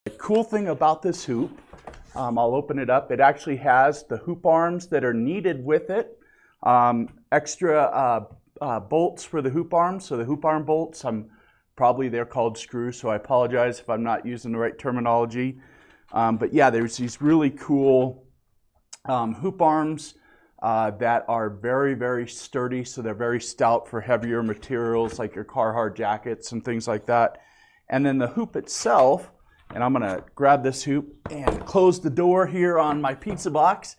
The cool thing about this hoop, I'll open it up, it actually has the hoop arms that are needed with it, extra bolts for the hoop arms, so the hoop arm bolts, probably they're called screws, so I apologize if I'm not using the right terminology. But yeah, there's these really cool hoop arms that are very, very sturdy, so they're very stout for heavier materials like your Carhartt jackets and things like that. And then the hoop itself, and I'm gonna grab this hoop and close the door here on my pizza box.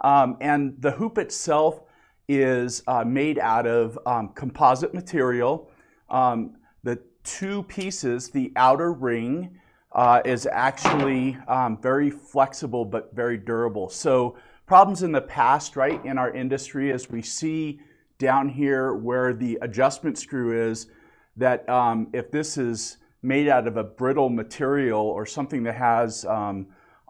And the hoop itself is made out of composite material. The two pieces, the outer ring, is actually very flexible but very durable. So problems in the past, right, in our industry, as we see down here where the adjustment screw is, that if this is made out of a brittle material or something that has a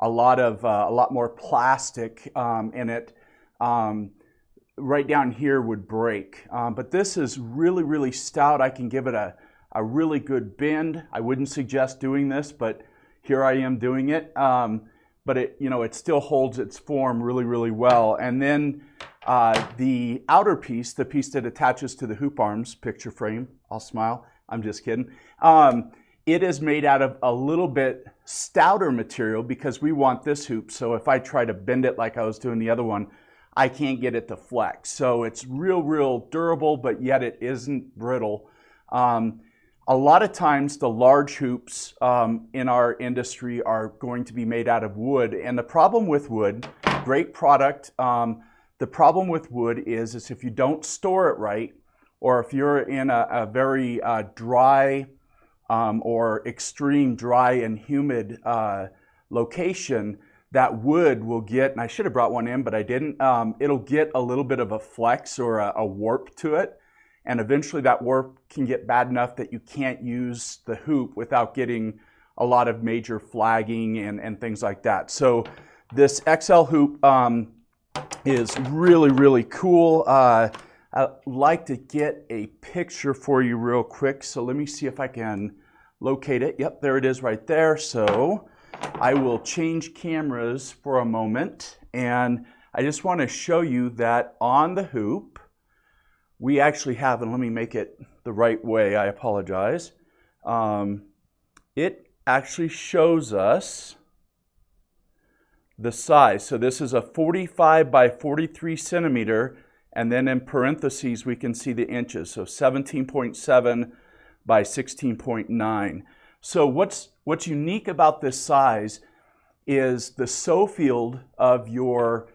lot more plastic in it, right down here would break. But this is really, really stout. I can give it a really good bend. I wouldn't suggest doing this, but here I am doing it. But it, it still holds its form really, really well. And then the outer piece, the piece that attaches to the hoop arms, picture frame, I'll smile, I'm just kidding. It is made out of a little bit stouter material because we want this hoop. So if I try to bend it like I was doing the other one, I can't get it to flex. So it's real, real durable, but yet it isn't brittle. A lot of times the large hoops in our industry are going to be made out of wood. And the problem with wood, great product, the problem with wood is if you don't store it right, or if you're in a very dry or extreme dry and humid location, that wood will get, and I should have brought one in, but I didn't, it'll get a little bit of a flex or a warp to it. And eventually that warp can get bad enough that you can't use the hoop without getting a lot of major flagging and things like that. So this XL hoop is really, really cool. I'd like to get a picture for you real quick. So let me see if I can locate it. Yep, there it is right there. So I will change cameras for a moment. And I just want to show you that on the hoop, we actually have, and let me make it the right way, I apologize. It actually shows us the size. So this is a 45 by 43 centimeter, and then in parentheses we can see the inches. So 17.7 by 16.9. So what's unique about this size is the sew field of your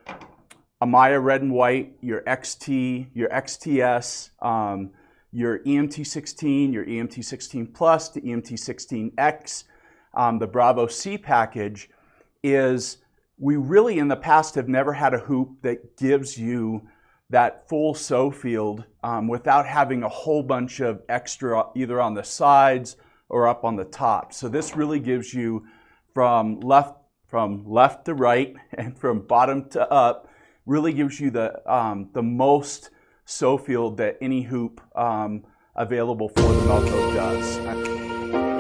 Amaya red and white, your XT, your XTS, your EMT16, your EMT16 Plus, the EMT16X, the Bravo C package, is we really in the past have never had a hoop that gives you that full sew field without having a whole bunch of extra either on the sides or up on the top. So this really gives you from left to right and from bottom to up, really gives you the most sew field that any hoop available for the Melco does.